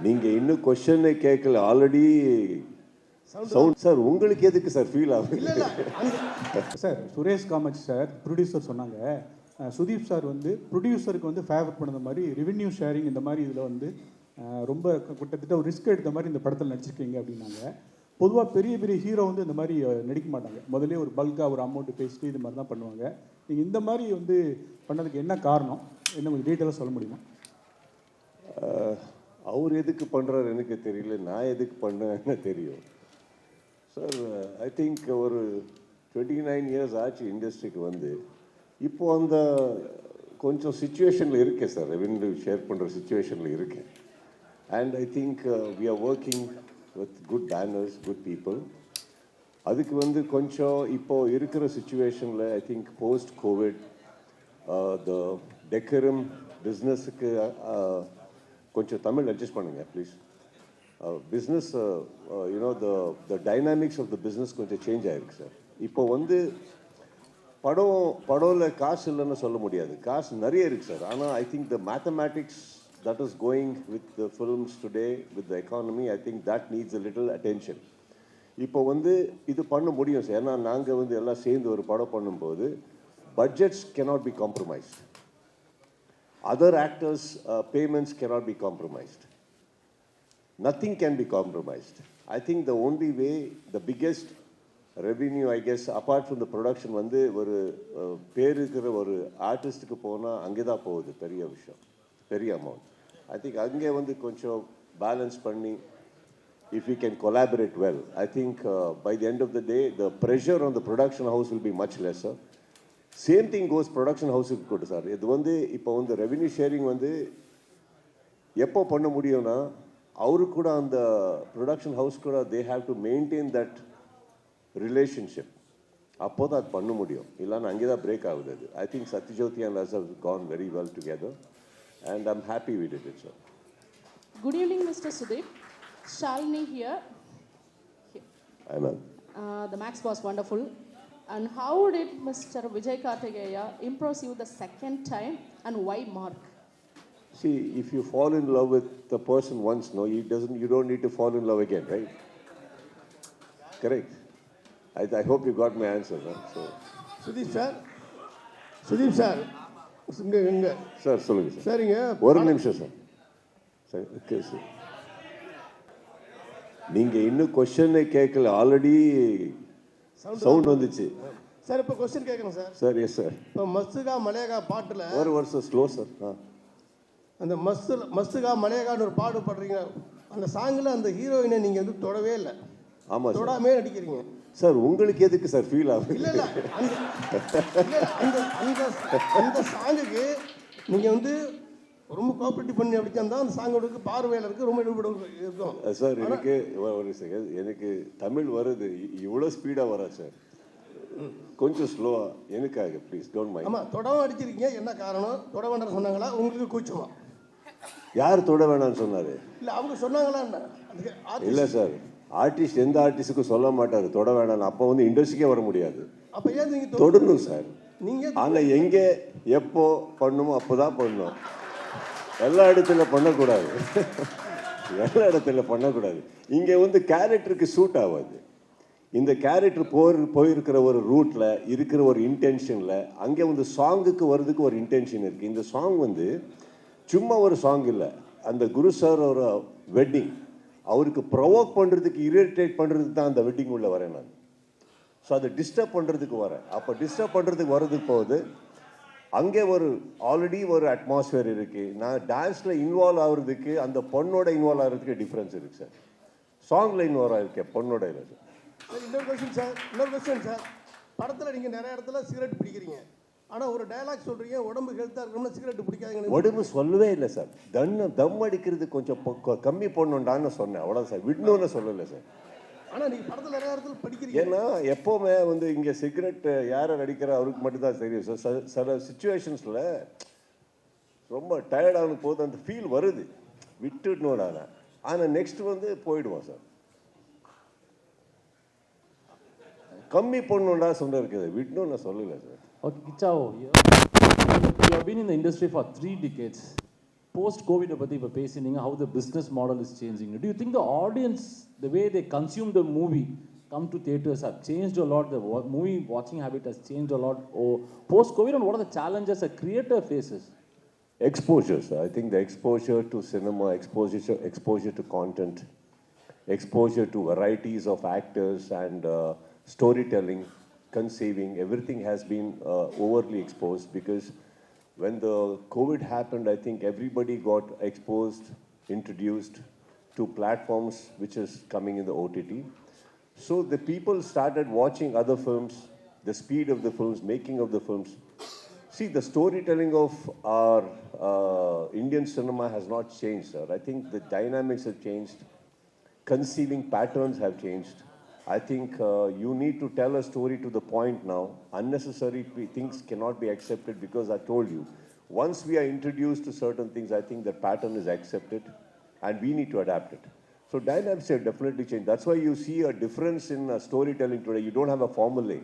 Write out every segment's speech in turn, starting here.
நீங்கள் இன்னும் கொஸ்டினை கேட்கல, ஆல்ரெடி சவுண்ட் சார். உங்களுக்கு எதுக்கு சார் ஃபீல் ஆகுது? Sir Suresh Kamath sir producer சொன்னாங்க, சுதீப் சார் வந்து ப்ரொடியூசருக்கு வந்து ஃபேவர் பண்ணது மாதிரி ரெவென்யூ ஷேரிங் இந்த மாதிரி இதில் வந்து ரொம்ப கிட்டத்தட்ட ஒரு ரிஸ்க் எடுத்த மாதிரி இந்த படத்தில் நடிச்சிருக்கீங்க அப்படின்னாங்க. பொதுவாக பெரிய பெரிய ஹீரோ வந்து இந்த மாதிரி நடிக்க மாட்டாங்க, முதல்ல ஒரு பல்காக ஒரு அமௌண்ட்டு பேசிட்டு இது மாதிரி தான் பண்ணுவாங்க. நீங்கள் இந்த மாதிரி வந்து பண்ணதுக்கு என்ன காரணம், என்ன கொஞ்சம் டீட்டெயிலாக சொல்ல முடியுமா? அவர் எதுக்கு பண்ணுறாரு எனக்கு தெரியல, நான் எதுக்கு பண்ணேன்னு தெரியும் சார். ஐ திங்க் ஒரு 29 இயர்ஸ் ஆச்சு இண்டஸ்ட்ரிக்கு வந்து. இப்போது அந்த கொஞ்சம் சுச்சுவேஷனில் இருக்கேன் சார், ரெவென்யூ ஷேர் பண்ணுற சுச்சுவேஷனில் இருக்கேன். And I think we are working with good banners, good people. அதுக்கு வந்து கொஞ்சம் இப்போது இருக்கிற சுச்சுவேஷனில் I think post Covid the decorum பிஸ்னஸுக்கு கொஞ்சம் தமிழ் அட்ஜஸ்ட் பண்ணுங்கள் please. Business you know the dynamics of the business கொஞ்சம் சேஞ்ச் ஆகிருக்கு சார். இப்போ வந்து படம்ல காசு இல்லைன்னு சொல்ல முடியாது, காசு நிறைய இருக்குது சார். ஆனால் I think the mathematics that is going with the films today, with the economy, I think that needs a little attention. இப்போ வந்து இது பண்ண முடியும் சார், ஏன்னா நாங்கள் வந்து எல்லாம் சேர்ந்து ஒரு படம் பண்ணும்போது budgets cannot be compromised. Other actors' payments cannot be compromised. Nothing can be compromised. I think the only way, the biggest revenue, I guess, apart from the production, வந்து ஒரு பேர் இருக்கிற ஒரு ஆர்டிஸ்ட்டுக்கு போனால் அங்கே தான் போகுது பெரிய விஷயம், பெரிய அமௌண்ட். ஐ திங்க் அங்கே வந்து கொஞ்சம் பேலன்ஸ் பண்ணி if we can collaborate well, I think by the end of the day the pressure on the production house will be much lesser. Same thing goes production house க்கு கூட sir. இது வந்து இப்போ வந்து ரெவென்யூ ஷேரிங் வந்து எப்போ பண்ண முடியும்னா அவரு கூட அந்த ப்ரொடக்ஷன் ஹவுஸ் கூட they have to maintain that relationship. அப்போ தான் அது பண்ண முடியும், இல்லைன்னா அங்கே தான் பிரேக் ஆகுது அது. I think Sathya Jyothi and us have gone very well together and I'm happy we did it, sir. Good evening, Mr. Sudeep. Shalini here. Hi, ma'am. The Max was wonderful. And how did Mr. Vijay Karthikeya impress you the second time, and why Mark? See, if you fall in love with the person once, no, you don't need to fall in love again, right? Correct. I hope you got my answer, man. So Sudeep sir இங்கே sir சொல்லுங்கள் sir. சரிங்க, ஒரு நிமிஷம் sir. சரி, okay sir. நீங்கள் இன்னும் கொஸ்டினை கேட்கல, ஆல்ரெடி சவுண்ட் வந்துச்சு சார். இப்போ கொஸ்டின் கேட்குறேன் சார். சார். Yes sir. இப்போ மஸ்துகா மலையகா பாட்டில் ஒரு வருஷம் ஸ்லோ சார். அந்த மஸ்துகா மலையகான்னு ஒரு பாடு பாடுறீங்க, அந்த சாங்கில் அந்த ஹீரோயினை நீங்கள் வந்து தொடவே இல்லை. ஆமாம் சார். தொடாமே நடிக்கிறீங்க சார். உங்களுக்கு எதுக்கு சார் ஃபீல் ஆகுது? இல்லை இல்லை அந்த சாங்குக்கு நீங்கள் வந்து ரொம்ப கோஆப்ரேட்டிவ் பண்ணி அப்படிச்சாந்தான் அந்த சாங்கோட பார்வையாளருக்கு ரொம்ப ஈடுபட இருக்கும் சார். எனக்கு ஒரு செகண்ட், எனக்கு தமிழ் வருது, இவ்வளோ ஸ்பீடாக வரா சார், கொஞ்சம் ஸ்லோவாக எனக்காக ப்ளீஸ் டோன்ட் மைண்ட். ஆமாம், தொடவும் அடிச்சிருக்கீங்க, என்ன காரணம்? தொட வேண்டாம் சொன்னாங்களா, உங்களுக்கு கூச்சமா? யார் தொட வேணாம்னு சொன்னார்? இல்லை அவங்க சொன்னாங்களா? இல்லை சார், ஆர்டிஸ்ட் எந்த ஆர்டிஸ்ட்டுக்கும் சொல்ல மாட்டார் தொட வேணாம். அப்போ வந்து இண்டஸ்ட்ரிக்கே வர முடியாது. அப்போ ஏன் நீங்கள் தொடணும் சார் நீங்கள்? ஆனால் எங்கே எப்போ பண்ணணுமோ அப்போ தான் பண்ணணும், எல்லா இடத்துல பண்ணக்கூடாது. எல்லா இடத்துல பண்ணக்கூடாது. இங்கே வந்து கேரக்டருக்கு சூட் ஆகாது. இந்த கேரக்டர் போயிருக்கிற ஒரு ரூட்டில் இருக்கிற ஒரு இன்டென்ஷனில் அங்கே வந்து சாங்குக்கு வர்றதுக்கு ஒரு இன்டென்ஷன் இருக்குது. இந்த சாங் வந்து சும்மா ஒரு சாங் இல்லை, அந்த குரு சார் ஒரு வெட்டிங், அவருக்கு ப்ரொவோக் பண்ணுறதுக்கு, இரிட்டேட் பண்ணுறதுக்கு தான் அந்த வெட்டிங் உள்ள வரேன் நான். ஸோ அதை டிஸ்டர்ப் பண்ணுறதுக்கு வரேன். அப்போ டிஸ்டர்ப் பண்ணுறதுக்கு வர்றதுக்கு போகுது அங்கே ஒரு ஆல்ரெடி ஒரு அட்மாஸ்பியர் இருக்குது. நான் டான்ஸில் இன்வால்வ் ஆகிறதுக்கு அந்த பொண்ணோட இன்வால்வ் ஆகிறதுக்கு டிஃப்ரென்ஸ் இருக்குது சார். சாங்கில் இன்வால்வ் ஆகிருக்கேன், பொண்ணோட இல்லை சார். இன்னொரு கொஸ்டின் சார். படத்தில் நீங்கள் நிறைய இடத்துல சிகரெட் பிடிக்கிறீங்க, ஆனால் ஒரு டயலாக் சொல்கிறீங்க, உடம்பு ஹெல்த்தாக இருக்கணும்னா சிகரெட் பிடிக்காதுங்க. உடம்பு சொல்லவே இல்லை சார். தம் அடிக்கிறது கொஞ்சம் கம்மி பண்ணணுண்டான்னு சொன்னேன், அவ்வளோ சார், விடணும்னு சொல்லலை சார். ஆனால் நீங்கள் படத்தில் நிறைய இடத்துல படிக்கிறீங்க. ஏன்னா எப்போவுமே வந்து இங்கே சிகரெட் யாரை அடிக்கிற அவருக்கு மட்டும்தான் தெரியும் சார். சில சுச்சுவேஷன்ஸில் ரொம்ப டயர்டான போது அந்த ஃபீல் வருது, விட்டுடணும் நான். ஆனால் நெக்ஸ்ட் வந்து போயிடுவோம் சார். கம்மி பண்ணணும்டா சொன்ன இருக்குது, விடணும்னு நான் சொல்லலை sir. Okay, Kichao, you have been in the industry for 3 decades. post-COVID பற்றி இப்போ பேசினீங்க, how the business model is changing. Do you think the audience, the way they consume the movie, come to theaters have changed a lot? The movie watching habit has changed a lot post-COVID, and what are the challenges a creator faces? Exposure, sir. I think the exposure to cinema, exposure to content, exposure to varieties of actors and storytelling, conceiving, everything has been overly exposed because when the COVID happened, I think everybody got exposed, introduced to platforms which is coming in the OTT. So the people started watching other films, the speed of the films, making of the films. See, the storytelling of our Indian cinema has not changed, sir. I think the dynamics have changed. Conceiving patterns have changed. I think you need to tell a story to the point now. Unnecessary things cannot be accepted because I told you, once we are introduced to certain things, I think the pattern is accepted and we need to adapt it. So dynamics have definitely changed. That's why you see a difference in storytelling today. You don't have a formula.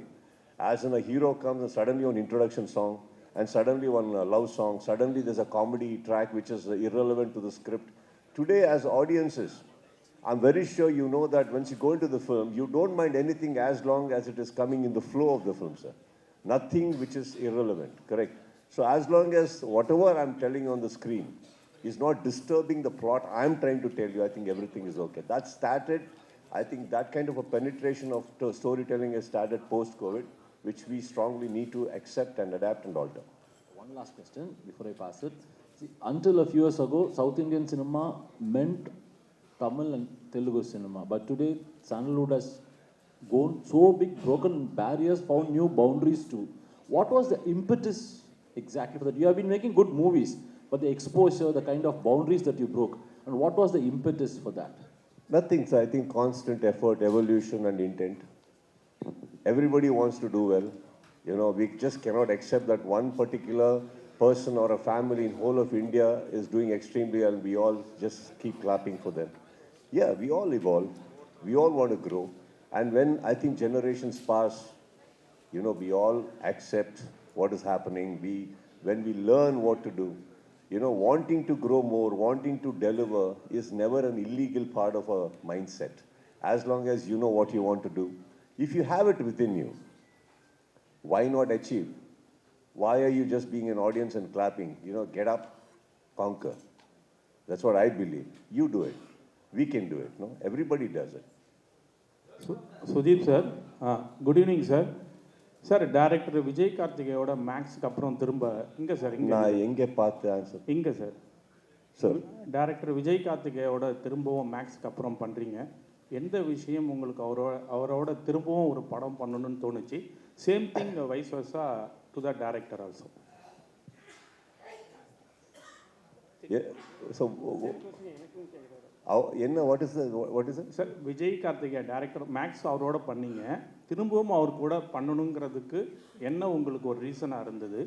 As in a hero comes and suddenly one introduction song, and suddenly one love song, suddenly there's a comedy track which is irrelevant to the script. Today, as audiences, I'm very sure you know that once you go into the film, you don't mind anything as long as it is coming in the flow of the film, sir. Nothing which is irrelevant, correct? So as long as whatever I'm telling on the screen is not disturbing the plot I'm trying to tell you, I think everything is okay. That started, I think that kind of a penetration of storytelling has started post-COVID, which we strongly need to accept and adapt and alter. One last question before I pass it. See, until a few years ago, South Indian cinema meant Tamil and Telugu cinema. But today, Sandalwood has gone so big, broken barriers, found new boundaries too. What was the impetus exactly for that? You have been making good movies, but the exposure, the kind of boundaries that you broke, and what was the impetus for that? Nothing, sir. I think constant effort, evolution and intent. Everybody wants to do well. You know, we just cannot accept that one particular person or a family in whole of India is doing extremely well and we all just keep clapping for them. Yeah, we all evolve. We all want to grow. And when I think generations pass, you know, we all accept what is happening. When we learn what to do, you know, wanting to grow more, wanting to deliver is never an illegal part of a mindset. As long as you know what you want to do. If you have it within you, why not achieve? Why are you just being an audience and clapping? You know, get up, conquer. That's what I believe. You do it. We can do it. No, everybody does it. Sudeep sir, good evening sir. Sir, director Vijay கார்த்திகேயோட மேக்ஸ்க்கு அப்புறம் திரும்ப இங்கே sir, நான் எங்கே பார்த்து answer இங்கே sir. Sir, director Vijay கார்த்திகேயோட திரும்பவும் மேக்ஸ்க்கு அப்புறம் பண்ணுறீங்க. எந்த விஷயம் உங்களுக்கு அவரோட திரும்பவும் ஒரு படம் பண்ணணும்னு தோணுச்சு? Same thing vice versa to the director also. So என்ன what is sir, Vijay Karthikeya director Max அவரோட பண்ணீங்க, திரும்பவும் அவர் கூட பண்ணணுங்கிறதுக்கு என்ன உங்களுக்கு ஒரு ரீசனாக இருந்தது?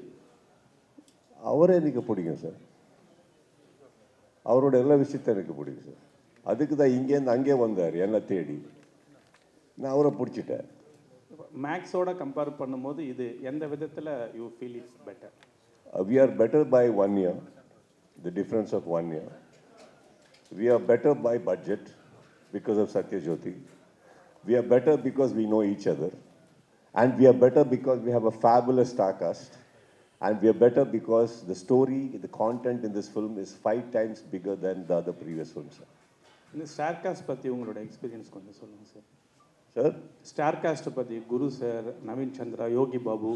அவரே எனக்கு பிடிக்கும் சார். அவரோட எல்லா விஷயத்தையும் எனக்கு பிடிக்கும் சார். அதுக்கு தான் இங்கேருந்து அங்கே வந்தார் என்னை தேடி. நான் அவரை பிடிச்சிட்டேன். மேக்ஸோட கம்பேர் பண்ணும்போது இது எந்த விதத்தில் you feel it's better? We are better by 1 year, the difference of 1 year. We are better by budget because of Satya Jyoti. We are better because we know each other. And we are better because we have a fabulous star cast. And we are better because the story, the content in this film is 5 times bigger than the other previous films. இந்த star cast பற்றி உங்களோட experience கொஞ்சம் சொல்லுங்கள் sir. Sir, star காஸ்ட்டை பற்றி குரு sir, Naveen Chandra, Yogi Babu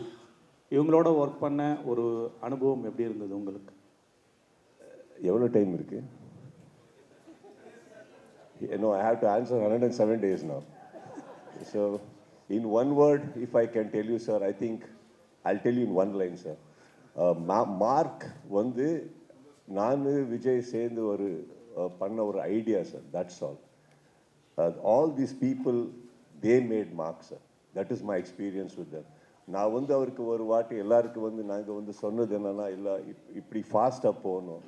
இவங்களோட work பண்ண ஒரு அனுபவம் எப்படி இருந்தது உங்களுக்கு? எவ்வளோ டைம் இருக்கு? No, I have to answer 107 days now. So, in one word, if I can tell you, sir, I think I'll tell you in one line, sir. Mark வந்து நான் விஜய் சேர்ந்து ஒரு பண்ண ஒரு idea sir. That's all. All these people they made mark sir. That is my experience with them. நான் வந்து அவருக்கு ஒரு வாட்டி எல்லாருக்கும் வந்து நாங்கள் வந்து சொன்னது என்னென்னா, இல்லை இப்படி ஃபாஸ்ட்டாக போகணும்,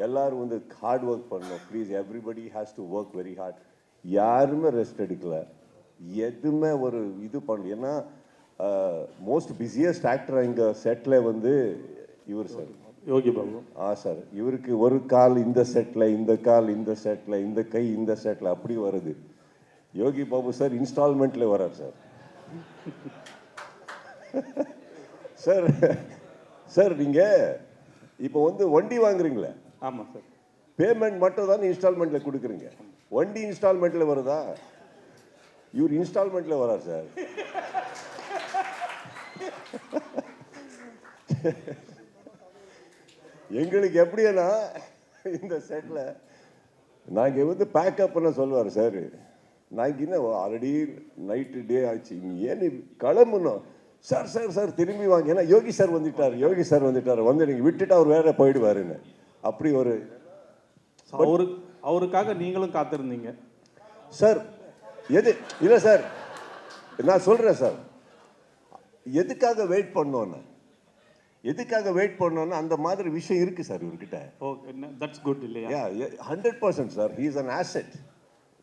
எல்லோரும் வந்து ஹார்ட் ஒர்க் பண்ணணும், please everybody has to work very hard. யாருமே ரெஸ்ட் எடுக்கல, எதுவுமே ஒரு இது பண்ணல. ஏன்னா மோஸ்ட் பிஸியஸ்ட் ஆக்டர் எங்கள் செட்டில் வந்து இவர் சார், யோகி பாபு. சார் இவருக்கு ஒரு கால் இந்த செட்டில், இந்த கால் இந்த செட்டில், இந்த கை இந்த செட்டில் அப்படி வருது. யோகி பாபு சார் இன்ஸ்டால்மெண்ட்டில் வரார் சார். சார் சார் நீங்கள் இப்போ வந்து வண்டி வாங்குறீங்களே, ஆமாம் சார். பேமெண்ட் மட்டும் தான் இன்ஸ்டால்மெண்ட்டில் கொடுக்குறீங்க, வண்டி இன்ஸ்டால்மெண்ட்டில் வருதா? இவர் இன்ஸ்டால்மெண்ட்டில் வரார் சார். எங்களுக்கு எப்படின்னா இந்த செட்டில் நாங்கள் வந்து பேக்கப் பண்ண சொல்லுவார் சார். நாங்கள் இன்னும் ஆல்ரெடி நைட்டு டே ஆச்சு, ஏன்னு கிளம்பணும் சார். சார் சார் திரும்பி வாங்க, ஏன்னா யோகி சார் வந்துட்டார், யோகி சார் வந்துட்டார், வந்து நீங்கள் விட்டுட்டு அவர் வேற போயிடுவாருன்னு. அப்படி ஒரு அவருக்காக நீங்களும் காத்திருந்தீங்க சார். எது இல்லை சார், நான் சொல்கிறேன் சார், எதுக்காக வெயிட் பண்ணோன்னு, எதுக்காக வெயிட் பண்ணோன்னா அந்த மாதிரி விஷயம் இருக்குது சார் இவர்கிட்ட. ஓகே, தட்ஸ் குட் இல்லையா? 100% sir, he is an asset.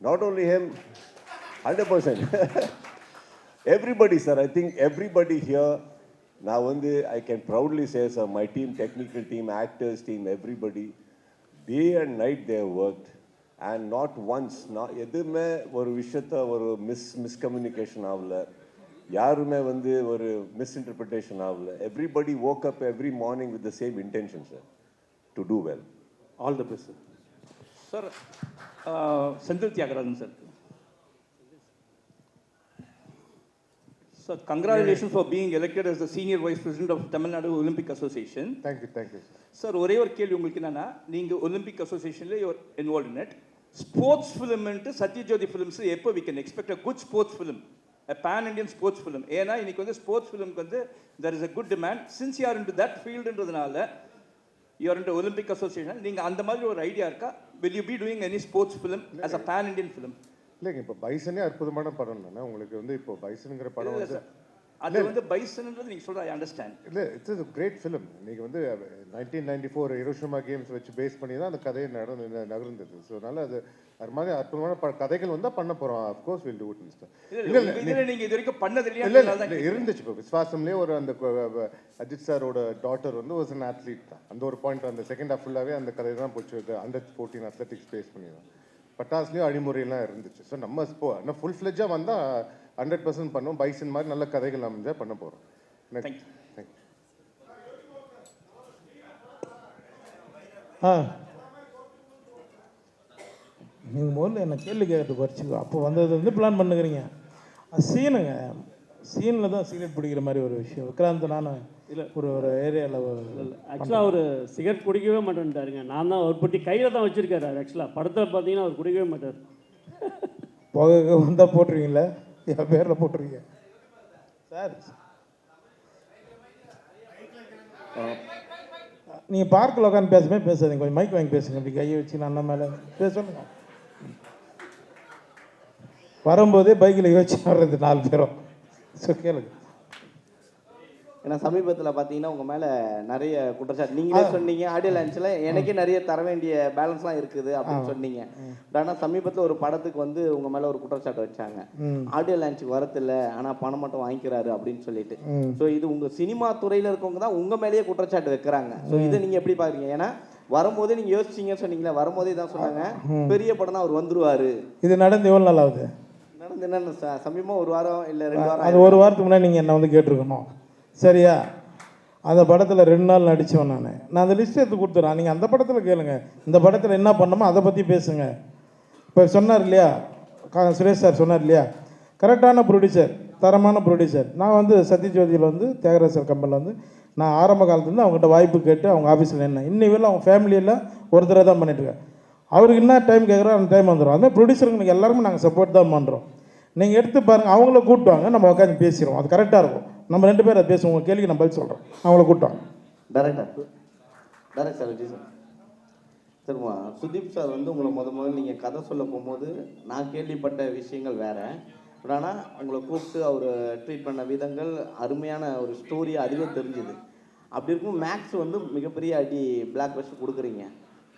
Not only him, 100%. Everybody sir, I think everybody here, நான் வந்து I can proudly say sir, my team, technical team, actors team, everybody, day and night they have worked, and not once, நான் எதுவுமே ஒரு விஷயத்த ஒரு miscommunication ஆகல, யாருமே வந்து ஒரு மிஸ்இன்டர்பிரிட்டேஷன் ஆகல. Everybody woke up every morning with the same intention sir, to do well. All the best sir. Senthil Tyagarajan sir. Sir, congratulations for being elected as the senior vice president of Tamil Nadu Olympic Association. Thank you sir. Sir, ஒரே ஒரு கேள்வி உங்களுக்கு என்னன்னா, நீங்க Olympic அசோசியேஷன்ல you are involve in it. Sports ஃபிலிம்ன்ட்டு Sathyajyothi films எப்போ we can expect a good sports film, a pan Indian sports film? ஏன்னா இன்னைக்கு வந்து ஸ்போர்ட்ஸ் ஃபிலிம்க்கு வந்து there is a good demand. Since you are into that fieldன்றதுனால you are into Olympic Association, நீங்க அந்த மாதிரி ஒரு ஐடியா இருக்கா? Will you be doing any sports film as a pan Indian film? இல்லைங்க, இப்போ பைசனே அற்புதமான படம் தானே உங்களுக்கு வந்து. இப்போ பைசனுங்கிற படம் இல்ல வந்து சார், அது வந்து பைசன்ன்றது நீங்க சொல்ற ஐ அண்டர்ஸ்டாண்ட். இல்லை, இட்ஸ் இஸ் கிரேட் ஃபிலிம். நீங்கள் வந்து 1994 ஹிரோஷிமா கேம்ஸ் வச்சு பேஸ் பண்ணி தான் அந்த கதையை நகர்ந்தது. ஸோ அதனால் அது மாதிரி அற்புதமான கதைகள் வந்தால் பண்ண போகிறோம். Of course will do it mister. இல்லை நீங்கள் இது வரைக்கும் பண்ணது இல்லையா? இல்லை இருந்துச்சு. இப்போ விஸ்வாசம்லேயே ஒரு அந்த அஜித் சாரோட டாட்டர் வந்து ஒரு அத்லீட் தான். அந்த ஒரு பாயிண்ட் அந்த செகண்ட் ஹாஃப் ஃபுல்லாகவே அந்த கதை தான் போச்சு. Under-14 அத்லெட்டிக்ஸ் பேஸ் பண்ணி தான். பட்டாசுலேயும் அழிமுறையெல்லாம் இருந்துச்சு. ஸோ நம்ம இப்போ ஆனால் ஃபுல் ஃப்ளெஜ்ஜாக வந்தால் 100% பண்ணோம். பைசன் மாதிரி நல்ல கதைகள் அமைஞ்சா பண்ண போகிறோம். தேங்க்யூ. நீங்கள் முதல்ல என்ன கேள்வி கேட்கறதுக்கு குறைச்சிக்கோ. அப்போ வந்தது வந்து பிளான் பண்ணுக்கிறீங்க. சீனுங்க, சீனில் தான் சிகரெட் பிடிக்கிற மாதிரி ஒரு விஷயம். விக்ராந்த் நானும் இல்லை ஒரு ஏரியாவில் ஆக்சுவலாக அவர் சிகரெட் குடிக்கவே மாட்டேன்ட்டாருங்க. நான் தான் அவர் பற்றி கையில் தான் வச்சுருக்காரு. ஆக்சுவலாக படத்தில் பார்த்தீங்கன்னா அவர் குடிக்கவே மாட்டார். புகை வந்தால் போட்டுருவீங்களா? என் பேரில் போட்டுருவீங்க சார். நீங்கள் பார்க்கில் உட்காந்து பேசாதீங்க, கொஞ்சம் மைக் வாங்கி பேசுங்க. இப்படி கையை வச்சு நான் மேலே சொல்லுங்க. வரும்போதே பைக்கில் யோசிச்சு வர்றது 4 பேரும். ஸோ கேளுங்க. ஏன்னா சமீபத்தில் பார்த்தீங்கன்னா உங்கள் மேலே நிறைய குற்றச்சாட்டு நீங்களே சொன்னீங்க. ஆடியோ லான்ச்சில் எனக்கே நிறைய தர வேண்டிய பேலன்ஸ்லாம் இருக்குது அப்படின்னு சொன்னீங்க. ஆனால் சமீபத்தில் ஒரு படத்துக்கு வந்து உங்கள் மேலே ஒரு குற்றச்சாட்டு வச்சாங்க, ஆடியோ லான்ச்சுக்கு வரதில்ல ஆனால் பணம் மட்டும் வாங்கிக்கிறாரு அப்படின்னு சொல்லிட்டு. ஸோ இது உங்கள் சினிமா துறையில் இருக்கவங்க தான் உங்கள் மேலேயே குற்றச்சாட்டு வைக்கிறாங்க. ஸோ இதை நீங்கள் எப்படி பார்க்குறீங்க? ஏன்னா வரும்போதே நீங்கள் யோசிச்சிங்கன்னு சொன்னீங்களே, வரும்போதே தான் சொன்னாங்க பெரிய படம் தான் அவர் வந்துருவார். இது நடந்து எவ்வளோ நாள் ஆகுது? நடந்து என்னென்ன சமீபமாக 1 வாரம் இல்லை 2 வாரம். அது 1 வாரத்துக்கு முன்னாடி நீங்கள் என்ன வந்து கேட்டிருக்கணும். சரியா? அந்த படத்தில் 2 நாள் நடித்தவன் நான் அந்த லிஸ்ட் எடுத்து கொடுத்துறேன். நீங்கள் அந்த படத்தில் கேளுங்க, இந்த படத்தில் என்ன பண்ணணுமோ அதை பற்றி பேசுங்க. இப்போ சொன்னார் இல்லையா சுரேஷ் சார், சொன்னார் இல்லையா, கரெக்டான ப்ரொடியூசர், தரமான ப்ரொடியூசர். நான் வந்து சத்யஜோதியில் வந்து தியாகராஜர் கம்பெனியில் வந்து நான் ஆரம்ப காலத்துலேருந்து அவங்ககிட்ட வாய்ப்பு கேட்டு அவங்க ஆஃபீஸில் என்ன இன்னி வேலை அவங்க ஃபேமிலியில் ஒருத்தரை தான் பண்ணிட்டுருக்கேன். அவருக்கு என்ன டைம் கேட்குறோ அந்த டைம் வந்துடும். அதுமாதிரி ப்ரொடியூசருக்கு எல்லாருமே நாங்கள் சப்போர்ட் தான் பண்ணுறோம். நீங்கள் எடுத்து பாருங்கள், அவங்கள கூப்பிட்டுவாங்க, நம்ம உட்காந்து பேசிடுவோம். அது கரெக்டாக இருக்கும். நம்ம 2 பேர் அதை பேசுவோம். உங்கள் கேள்விக்கு நான் பதில் சொல்கிறேன். அவங்கள கூப்பிட்டாங்க. Director Vijay sir. சரிம்மா, சுதீப் சார் வந்து உங்களை முதல்ல நீங்கள் கதை சொல்ல போகும்போது நான் கேள்விப்பட்ட விஷயங்கள் வேறு. ஆனால் உங்களை கூப்பிட்டு அவர் ட்ரீட் பண்ண விதங்கள் அருமையான ஒரு ஸ்டோரி, அதுவே தெரிஞ்சுது. அப்படி இருக்கும் மேக்ஸ் வந்து மிகப்பெரிய அடி பிளாக் பஸ்டர் கொடுக்குறீங்க.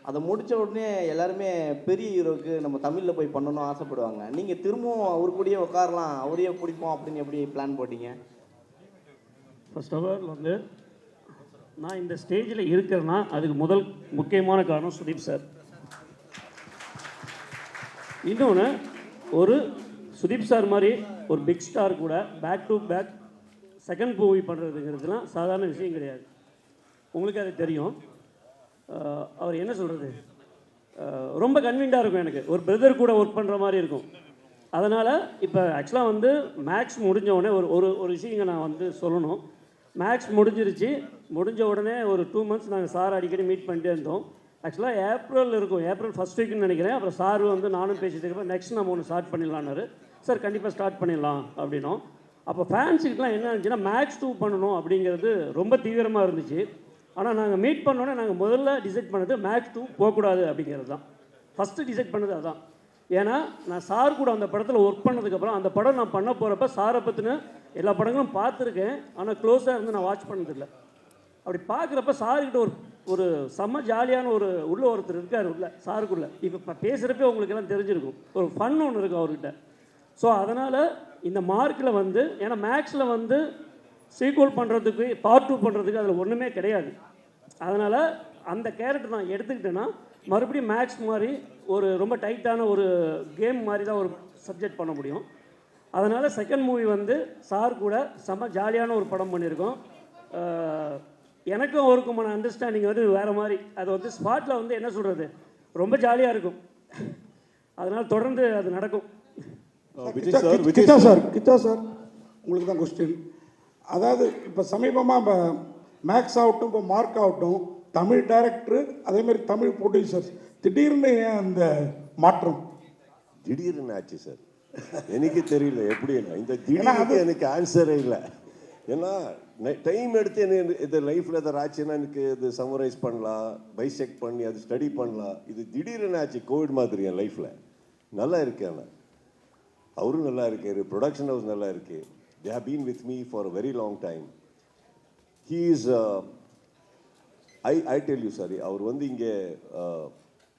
அதை முடித்த உடனே எல்லாருமே பெரிய ஹீரோக்கு நம்ம தமிழில் போய் பண்ணணும்னு ஆசைப்படுவாங்க. நீங்கள் திரும்பவும் அவர் கூடயே உட்காரலாம், அவரையே பிடிப்போம் அப்படின்னு எப்படி பிளான் போட்டீங்க? ஃபர்ஸ்ட் ஆஃப் ஆல் வந்து நான் இந்த ஸ்டேஜில் இருக்கிறேன்னா அதுக்கு முதல் முக்கியமான காரணம் சுதீப் சார். இன்னொன்று, ஒரு சுதீப் சார் மாதிரி ஒரு பிக் ஸ்டார் கூட back to back second movie பண்ணுறதுங்கிறதுலாம் சாதாரண விஷயம் கிடையாது. உங்களுக்கு அது தெரியும். அவர் என்ன சொல்கிறது, ரொம்ப கன்வீன்டாக இருக்கும். எனக்கு ஒரு பிரதர் கூட ஒர்க் பண்ணுற மாதிரி இருக்கும். அதனால் இப்போ ஆக்சுவலாக வந்து மேக்ஸ் முடிஞ்ச உடனே ஒரு விஷயங்க நான் வந்து சொல்லணும். மேக்ஸ் முடிஞ்ச உடனே ஒரு 2 months நாங்கள் சார் அடிக்கடி மீட் பண்ணிட்டே இருந்தோம். ஆக்சுவலாக ஏப்ரல் இருக்கும், ஏப்ரல் ஃபர்ஸ்ட் வீக்னு நினைக்கிறேன். அப்புறம் சார் வந்து நானும் பேசிட்டு நெக்ஸ்ட் நம்ம ஒன்று ஸ்டார்ட் பண்ணிடலான்னாரு. சார் கண்டிப்பாக ஸ்டார்ட் பண்ணிடலாம் அப்படின்னோம். அப்போ ஃபேன்ஸுக்கெலாம் என்ன இருந்துச்சுன்னா மேக்ஸ் 2 பண்ணணும் அப்படிங்கிறது ரொம்ப தீவிரமாக இருந்துச்சு. ஆனால் நாங்கள் மீட் பண்ணோன்னே நாங்கள் முதல்ல டிசைட் பண்ணது மேக்ஸ் 2 போகக்கூடாது அப்படிங்கிறது தான். ஃபஸ்ட்டு டிசைட் பண்ணது அதுதான். ஏன்னா நான் சார் கூட அந்த படத்தில் ஒர்க் பண்ணதுக்கப்புறம் அந்த படம் நான் பண்ண போகிறப்ப சாரை பற்றின எல்லா படங்களும் பார்த்துருக்கேன். ஆனால் க்ளோஸாக இருந்து நான் வாட்ச் பண்ணதில்லை. அப்படி பார்க்குறப்ப சார்கிட்ட ஒரு செம்ம ஜாலியான ஒருத்தர் இருக்கார் உள்ள சாருக்குள்ளே. இப்போ பேசுகிறப்பே உங்களுக்கு எல்லாம் தெரிஞ்சிருக்கும், ஒரு ஃபன் ஒன்று இருக்குது அவர்கிட்ட. ஸோ அதனால் இந்த மார்க்கில் வந்து, ஏன்னா மேக்ஸில் வந்து சீக்வல் பண்ணுறதுக்கு பார்ட் 2 பண்ணுறதுக்கு அதில் ஒன்றுமே கிடையாது. அதனால் அந்த கேரக்டர் நான் எடுத்துக்கிட்டேன்னா மறுபடியும் மேக்ஸ் மாதிரி ஒரு ரொம்ப டைட்டான ஒரு கேம் மாதிரி தான் ஒரு சப்ஜெக்ட் பண்ண முடியும். அதனால் செகண்ட் மூவி வந்து சார் கூட செம்ம ஜாலியான ஒரு படம் பண்ணியிருக்கோம். எனக்கும் அவருக்குமான அண்டர்ஸ்டாண்டிங் வந்து வேறு மாதிரி. அது வந்து ஸ்பாட்டில் வந்து என்ன சொல்கிறது, ரொம்ப ஜாலியாக இருக்கும். அதனால் தொடர்ந்து அது நடக்கும். கிச்சா சார் உங்களுக்கு தான் கொஸ்டின். அதாவது இப்போ சமீபமாக மேக்ஸ் ஆகட்டும், இப்போ மார்க் ஆகட்டும், தமிழ் டைரக்டர் அதேமாதிரி தமிழ் ப்ரொடியூசர்ஸ் திடீர்னு அந்த மாற்றம் திடீர்னு ஆச்சு சார். எனக்கு தெரியல எப்படி. இந்த திடீர்னு எனக்கு ஆன்சரே இல்லை. ஏன்னா டைம் எடுத்து என்ன இது லைஃப்பில் எதாவது ஆச்சுன்னா எனக்கு இது சம்மரைஸ் பண்ணலாம், பைசெக் பண்ணி அது ஸ்டடி பண்ணலாம். இது திடீர்னு ஆச்சு கோவிட் மாதிரி என் லைஃப்பில். நல்லா இருக்கேன் நான், அவரும் நல்லா இருக்காரு, ப்ரொடக்ஷன் ஹவுஸ் நல்லா இருக்கு. They have been with me for a very long time. He is, I tell you, sorry, அவர் வந்து இங்கே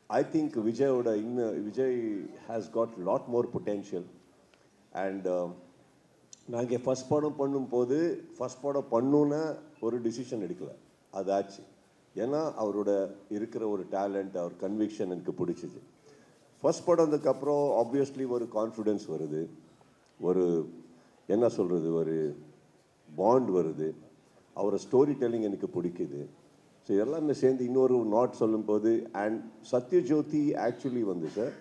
I think Vijay has got a lot more potential. And நாங்கள் ஃபஸ்ட் படம் பண்ணும்போது ஃபஸ்ட் படம் பண்ணுன்னா ஒரு டிசிஷன் எடுக்கல, அது ஆச்சு. ஏன்னா அவரோட இருக்கிற ஒரு டேலண்ட், அவர் கன்விக்ஷன் எனக்கு பிடிச்சிது. ஃபஸ்ட் படத்துக்கப்புறம் ஆப்வியஸ்லி ஒரு கான்ஃபிடென்ஸ் வருது, ஒரு என்ன சொல்கிறது, ஒரு பாண்ட் வருது, அவரோட ஸ்டோரி டெல்லிங் எனக்கு பிடிக்குது. ஸோ எல்லாமே சேர்ந்து இன்னொரு நாட் சொல்லும்போது, அண்ட் சத்யஜோதி ஆக்சுவலி வந்து sir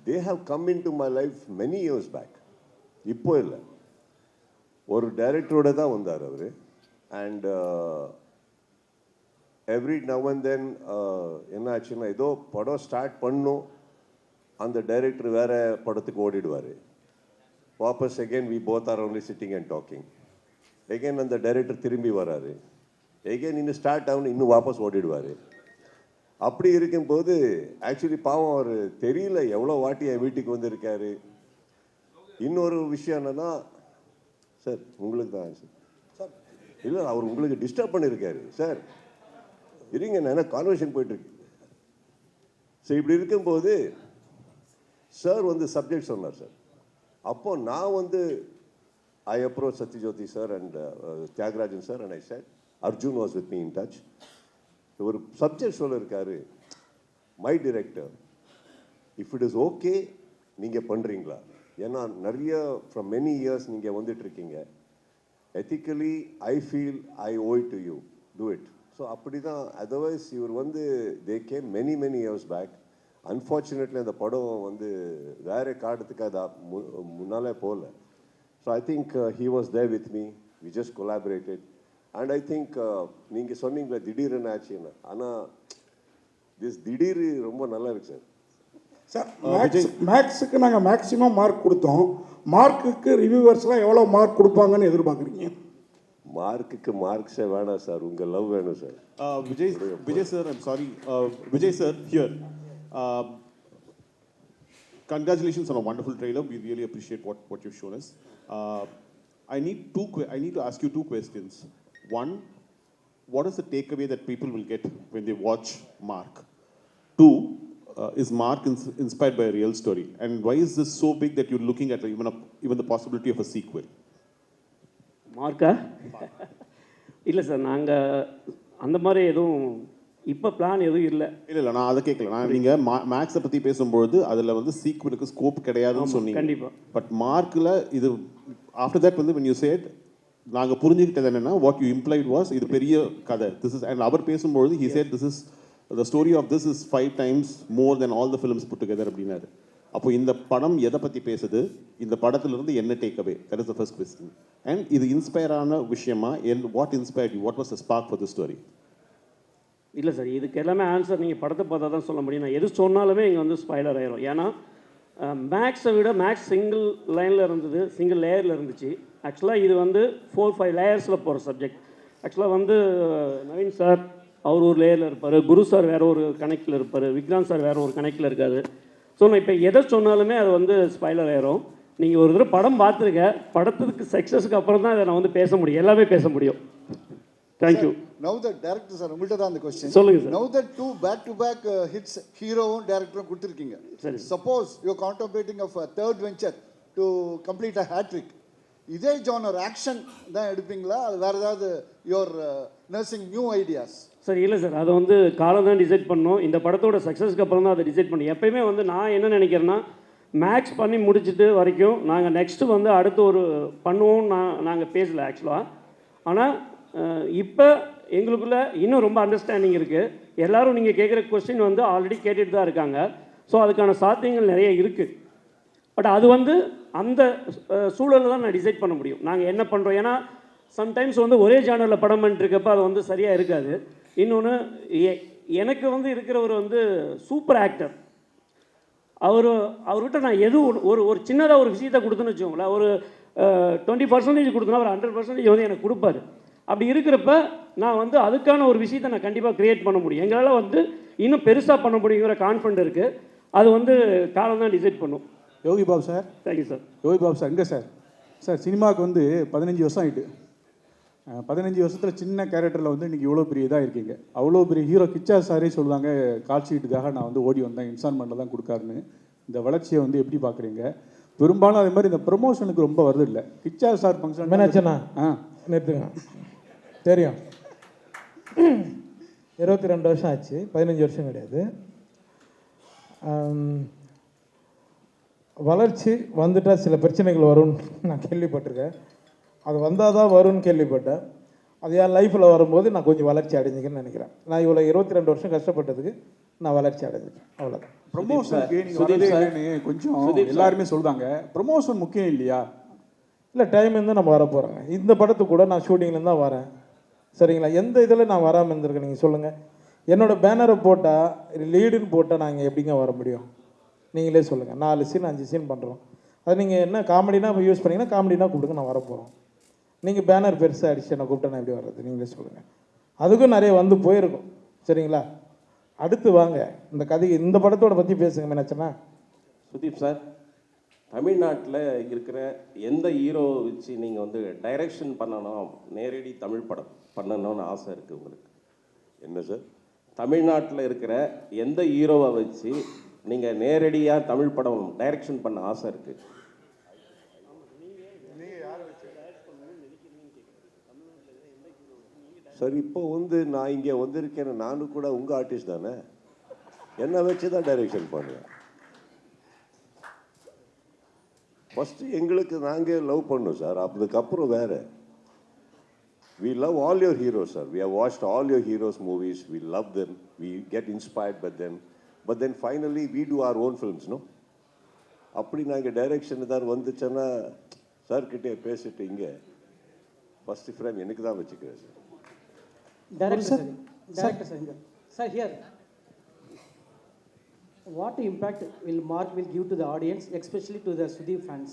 they have come in to my life many years back. இப்போ இல்லை, ஒரு டைரக்டரோட தான் வந்தார் அவர். And every now and then என்ன ஆச்சுன்னா, ஏதோ படம் ஸ்டார்ட் பண்ணும், அந்த டைரக்டர் வேறு படத்துக்கு ஓடிடுவார். வாபஸ் again we both are only sitting and talking. Again அந்த டைரக்டர் திரும்பி வராரு, எகெயின் இன்னும் ஸ்டார்ட் ஆகணும், இன்னும் வாபஸ் ஓடிடுவார். அப்படி இருக்கும்போது ஆக்சுவலி பாவம் அவர் தெரியல எவ்வளோ வாட்டி என் வீட்டுக்கு வந்திருக்காரு. இன்னொரு விஷயம் என்னன்னா சார், உங்களுக்கு தான் சார் இல்லை, அவர் உங்களுக்கு டிஸ்டர்ப் பண்ணியிருக்காரு சார். இருங்க, நான் என்ன கான்வர்சேஷன் போயிட்டுருக்கு. ஸோ இப்படி இருக்கும்போது சார் வந்து சப்ஜெக்ட் சொன்னார் சார். அப்போ நான் வந்து I approached Satyajyothi sir and Tyagarajan sir and I said, Arjun was with me in touch. ஒரு சப்ஜெக்ட் சொல்லியிருக்காரு, my director, if it is okay நீங்கள் பண்ணுறீங்களா? ஏன்னா நிறைய ஃப்ரம் மெனி இயர்ஸ் நீங்கள் வந்துட்டுருக்கீங்க. Ethically I feel I owe it to you, do it. So அப்படி தான். அதர்வைஸ் இவர் வந்து they came many years back. Unfortunately அந்த படம் வந்து வேறு காரணத்துக்கு அது முன்னாலே போகல. So I think he was there with me, we just collaborated. And I think நீங்கள் சொன்னீங்களே திடீர்னு ஆச்சுன்னு, ஆனால் திடீர் ரொம்ப நல்லா இருக்கு சார். சார் மேக்ஸுக்கு நாங்கள் மேக்ஸிமம் மார்க் கொடுத்தோம். மார்க்குக்கு ரிவ்யூவர்ஸ்லாம் எவ்வளோ மார்க் கொடுப்பாங்கன்னு எதிர்பார்க்குறீங்க? மார்க்குக்கு மார்க்ஸே வேணாம் சார், உங்கள் லவ் வேணும் sir. Vijay sir, I'm sorry. Vijay sir, here. Congratulations on a wonderful trailer. We really appreciate what you've shown us. I need to ask you two questions. One, what is the takeaway that people will get when they watch Mark? Two, is Mark inspired by a real story? And why is this so big that you're looking at even the possibility of a sequel? மார்க்கா? இல்லை sir, நாங்கள் அந்த மாதிரி எதுவும் இப்போ plan எதுவும் இல்லை. இல்லை நான் அதை கேட்கல. நான் நீங்கள் மேக்ஸை பற்றி பேசும்பொழுது அதில் வந்து சீக்வனுக்கு ஸ்கோப் கிடையாதுன்னு சொன்னீங்க. கண்டிப்பாக. பட் மார்க்கில் இது ஆஃப்டர் தட் வந்து when you said நாங்கள் புரிஞ்சுக்கிட்டது என்னென்னா வாட் யூ இம்ப்ளைட் வாஸ் இது பெரிய கதை. திஸ் இஸ் அண்ட் அவர் பேசும்பொழுது he said this is the story of this is 5 times more than all the films put together அப்படின்னாரு. அப்போ இந்த படம் எதை பற்றி பேசுது, இந்த படத்துலேருந்து என்ன take away, that is the first question. And இது இன்ஸ்பயர் ஆன விஷயமா, what inspired you, what was the spark for the story? இல்லை சார், இதுக்கு எல்லாமே ஆன்சர் நீங்கள் படத்தை பார்த்தா தான் சொல்ல முடியும். நான் எது சொன்னாலுமே இங்கே வந்து ஸ்பாய்லர் ஆயிரும். ஏன்னா மேக்ஸை விட மேக்ஸ் சிங்கிள் லைனில் இருந்தது, சிங்கிள் லேயரில் இருந்துச்சு. ஆக்சுவலாக இது வந்து 4-5 லேயர்ஸில் போகிற சப்ஜெக்ட். ஆக்சுவலாக வந்து நவீன் சார் அவர் ஒரு லேயரில் இருப்பார், குரு சார் வேறு ஒரு கனெக்டில் இருப்பார், விக்ராந்த் சார் வேறு ஒரு கனெக்டில் இருக்காது. ஸோ நான் இப்போ எதை சொன்னாலுமே அது வந்து ஸ்பாய்லர் ஆயிரும். நீங்கள் ஒரு தடவை படம் பார்த்துருக்க, படத்துக்கு சக்ஸஸுக்கு அப்புறம் தான் இதை நான் வந்து பேச முடியும், எல்லாமே பேச முடியும். Thank you. Now that director sir உங்கள்கிட்ட தான் அந்த கொஸ்டின் சொல்லுங்கள் sir. Now that 2 back to back hits ஹீரோவும் டேரக்டரும் கொடுத்துருக்கீங்க. Suppose you contemplating of third venture to complete a hattrick, இதே ஜானர் ஆக்ஷன் தான் எடுப்பீங்களா, அது வேறு ஏதாவது your nursing new ideas? Sir இல்லை சார், அதை வந்து காலம் தான் டிசைட் பண்ணோம். இந்த படத்தோட சக்ஸஸ்க்கு அப்புறம் தான் அதை டிசைட் பண்ணோம். எப்பயுமே வந்து நான் என்ன நினைக்கிறேன்னா, மேக்ஸ் பண்ணி முடிச்சுட்டு வரைக்கும் நாங்கள் நெக்ஸ்ட்டு வந்து அடுத்து ஒரு பண்ணுவோம் நாங்கள் பேசலை ஆக்சுவலாக. ஆனால் இப்போ எங்களுக்குள்ளே இன்னும் ரொம்ப அண்டர்ஸ்டாண்டிங் இருக்குது. எல்லோரும் நீங்கள் கேட்குற கொஸ்டின் வந்து ஆல்ரெடி கேட்டுட்டு தான் இருக்காங்க. ஸோ அதுக்கான சாத்தியங்கள் நிறைய இருக்குது. பட் அது வந்து அந்த சூழலில் தான் நான் டிசைட் பண்ண முடியும் நாங்கள் என்ன பண்ணுறோம். ஏன்னா சம்டைம்ஸ் வந்து ஒரே ஜானரில் படம் பண்ணிட்டுருக்கப்போ அது வந்து சரியாக இருக்காது. இன்னொன்று எனக்கு வந்து இருக்கிறவர் வந்து சூப்பர் ஆக்டர். அவர்கிட்ட நான் எதுவும் ஒரு சின்னதாக ஒரு விஷயத்தை கொடுத்துன்னு வச்சுக்கோங்களேன், ஒரு 20% கொடுத்தனா ஒரு 100% வந்து எனக்கு கொடுப்பாரு. அப்படி இருக்கிறப்ப நான் வந்து அதுக்கான ஒரு விஷயத்தை நான் கண்டிப்பாக க்ரியேட் பண்ண முடியும். எங்களால் வந்து இன்னும் பெருசாக பண்ண முடியுங்கிற கான்ஃபிடென்ட் இருக்குது. அது வந்து காலம் தான் டிசைட் பண்ணும். Yogi Babu sir. Thank you sir. Yogi Babu sir எங்கே சார்? சார் சினிமாவுக்கு வந்து 15 வருஷம் ஆகிட்டு. 15 வருஷத்தில் சின்ன கேரக்டரில் வந்து இன்றைக்கி இவ்வளோ பெரிய இதாக இருக்கீங்க. அவ்வளோ பெரிய ஹீரோ கிச்சா சாரே சொல்லுவாங்க, கால் ஷீட்டுக்காக நான் வந்து ஓடி வந்தேன், இன்ஸ்டால்மெண்ட்டில் தான் கொடுக்காருன்னு. இந்த வளர்ச்சியை வந்து எப்படி பார்க்குறீங்க? பெரும்பாலும் அதே மாதிரி இந்த ப்ரொமோஷனுக்கு ரொம்ப வருது இல்லை. கிச்சா சார் ஃபங்க்ஷன் மேனாச்சனா நிறுத்துங்க. தெரியும், 22 வருஷம் ஆச்சு, 15 வருஷம் கிடையாது. வளர்ச்சி வந்துட்டால் சில பிரச்சனைகள் வரும்னு நான் கேள்விப்பட்டிருக்கேன். அது வந்தால் தான் வரும்னு கேள்விப்பட்டேன். அது என் லைஃப்பில் வரும்போது நான் கொஞ்சம் வளர்ச்சி அடைஞ்சிக்கன்னு நினைக்கிறேன். நான் இவ்வளோ 22 வருஷம் கஷ்டப்பட்டதுக்கு நான் வளர்ச்சி அடைஞ்சிட்டேன், அவ்வளோதான். ப்ரொமோஷனுக்கு நீங்கள் கொஞ்சம் எல்லாருமே சொல்கிறாங்க, ப்ரொமோஷன் முக்கியம் இல்லையா? இல்லை, டைம் இருந்து நம்ம வர போகிறோங்க. இந்த படத்துக்கு கூட நான் ஷூட்டிங்லேருந்து தான் வரேன், சரிங்களா? எந்த இதில் நான் வராமல் இருந்திருக்கேன் நீங்கள் சொல்லுங்கள். என்னோடய பேனரை போட்டால் லீடுன்னு போட்டால் நாங்கள் எப்படிங்க வர முடியும்? நீங்களே சொல்லுங்கள். 4 சீன் 5 சீன் பண்ணுறோம். அது நீங்கள் என்ன காமெடினா யூஸ் பண்ணிங்கன்னா காமெடினா கூப்பிடுங்க, நான் வரப்போகிறோம். நீங்கள் பேனர் பெருசாக அடிச்சு என்னை கூப்பிட்டா நான் எப்படி வர்றது? நீங்களே சொல்லுங்கள். அதுக்கும் நிறைய வந்து போயிருக்கும், சரிங்களா? அடுத்து வாங்க, இந்த கதை இந்த படத்தோட பற்றி பேசுங்க மீனாட்சனா. சுதீப் சார், தமிழ்நாட்டில் இருக்கிற எந்த ஹீரோவை வச்சு நீங்கள் வந்து டைரக்ஷன் பண்ணணும், நேரடி தமிழ் படம் பண்ணணும்னு ஆசை இருக்குது உங்களுக்கு? என்ன சார்? தமிழ்நாட்டில் இருக்கிற எந்த ஹீரோவை வச்சு நீங்கள் நேரடியாக தமிழ் படம் டைரக்ஷன் பண்ண ஆசை இருக்குது? சார் இப்போ வந்து நான் இங்கே வந்திருக்கேன், நானும் கூட உங்கள் ஆர்டிஸ்ட் தானே, என்னை வச்சு தான் டைரக்ஷன் பண்ணுவேன். ஃபஸ்ட்டு எங்களுக்கு நாங்கள் லவ் பண்ணோம் சார், அதுக்கப்புறம் வேறு. We love all your heroes, sir. We have watched all your heroes' movies. We love them. We get inspired by them. But then finally, we do our own films, no? அப்படி நாங்கள் direction தான் வந்துச்சோன்னா சார்கிட்டே பேசிட்டு இங்கே first frame எனக்கு தான் வச்சுக்கிறேன் sir. Director sir. Sir, here. What impact will Mark give to the audience, especially to the Sudeep fans?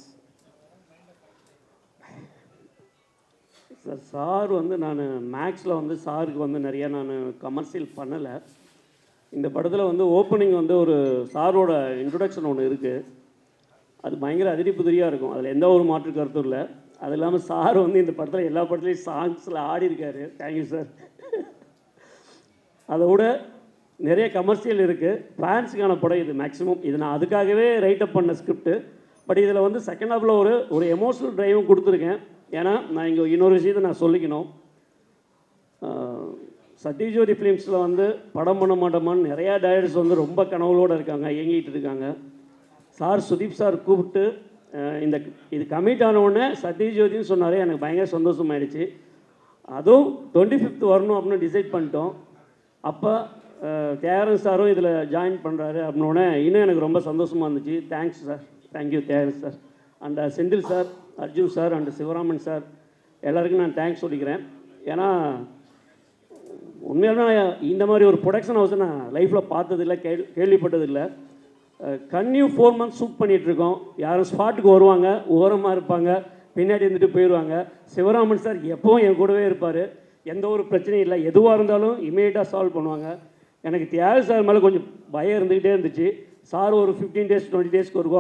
Sir வந்து நான் மேக்ஸில் வந்து சாருக்கு வந்து நிறைய நான் கமர்ஷியல் பண்ணலை. இந்த படத்தில் வந்து ஓப்பனிங் வந்து ஒரு சாரோட இன்ட்ரொடக்ஷன் ஒன்று இருக்குது, அது பயங்கர அதிரி புதிரியாக இருக்கும், அதில் எந்த ஒரு மாற்று கருத்தும் இல்லை. அது இல்லாமல் சார் வந்து இந்த படத்தில் எல்லா படத்துலேயும் சாங்ஸில் ஆடி இருக்காரு. Thank you sir. அதை விட நிறைய கமர்ஷியல் இருக்குது. ஃபேன்ஸுக்கான படம் இது மேக்ஸிமம். இது நான் அதுக்காகவே ரைட் அப் பண்ண ஸ்கிரிப்ட். பட் இதில் வந்து செகண்ட் ஹாஃபில் ஒரு எமோஷனல் ட்ரைவும் கொடுத்துருக்கேன். ஏன்னா நான் இங்கே இன்னொரு விஷயத்தை நான் சொல்லிக்கணும். சத்யஜோதி ஃபிலிம்ஸில் வந்து படம் பண்ண மாட்டோமான்னு நிறையா டைரக்டர்ஸ் வந்து ரொம்ப கனவுகளோடு இருக்காங்க, இயங்கிட்டு இருக்காங்க. சார் சுதீப் சார் கூப்பிட்டு இது கமிட் ஆனவுடனே சத்யஜோதின்னு சொன்னார், எனக்கு பயங்கர சந்தோஷமாயிடுச்சு. அதுவும் 25th வரணும் அப்படின்னு டிசைட் பண்ணிட்டோம். அப்போ தியாகராஜன் சாரும் இதில் ஜாயின் பண்ணுறாரு அப்படின்னோடனே இன்னும் எனக்கு ரொம்ப சந்தோஷமாக இருந்துச்சு. Thanks sir, thank you Thiagarajan sir and Senthil sir, Arjun sir and Sivaraman sir எல்லாருக்கும் நான் தேங்க்ஸ் சொல்லிக்கிறேன். ஏன்னா உண்மையாலுமே இந்த மாதிரி ஒரு ப்ரொடக்ஷன் ஹவுஸை நான் லைஃப்பில் பார்த்ததில்லை, கேள்விப்பட்டதில்லை. கன்னியூ 4 months ஷூட் பண்ணிகிட்ருக்கோம். யாரும் ஸ்பாட்டுக்கு வருவாங்க, ஓரமாக இருப்பாங்க, பின்னாடி இருந்துட்டு போயிடுவாங்க. சிவராமன் சார் எப்போவும் என் கூடவே இருப்பார், எந்த ஒரு பிரச்சனையும் இல்லை, எதுவாக இருந்தாலும் இமீடியட்டாக சால்வ் பண்ணுவாங்க. எனக்கு தியாக சார் மேலே கொஞ்சம் பயம் இருந்துக்கிட்டே இருந்துச்சு. சார் ஒரு 15 days 20 daysக்கு ஒரு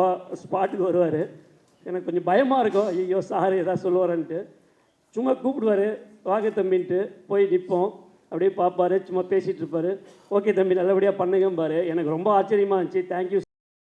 ஸ்பாட்டுக்கு வருவார். எனக்கு கொஞ்சம் பயமாக இருக்கும், ஐயோ சார் எதாவது சொல்லுவாரன்ட்டு. சும்மா கூப்பிடுவார், வாங்க தம்பின்ட்டு போய் நிற்போம், அப்படியே பார்ப்பார், சும்மா பேசிகிட்டு இருப்பார். ஓகே தம்பி நல்லபடியாக பண்ணுங்கம்பார். எனக்கு ரொம்ப ஆச்சரியமாக இருந்துச்சு. தேங்க்யூ.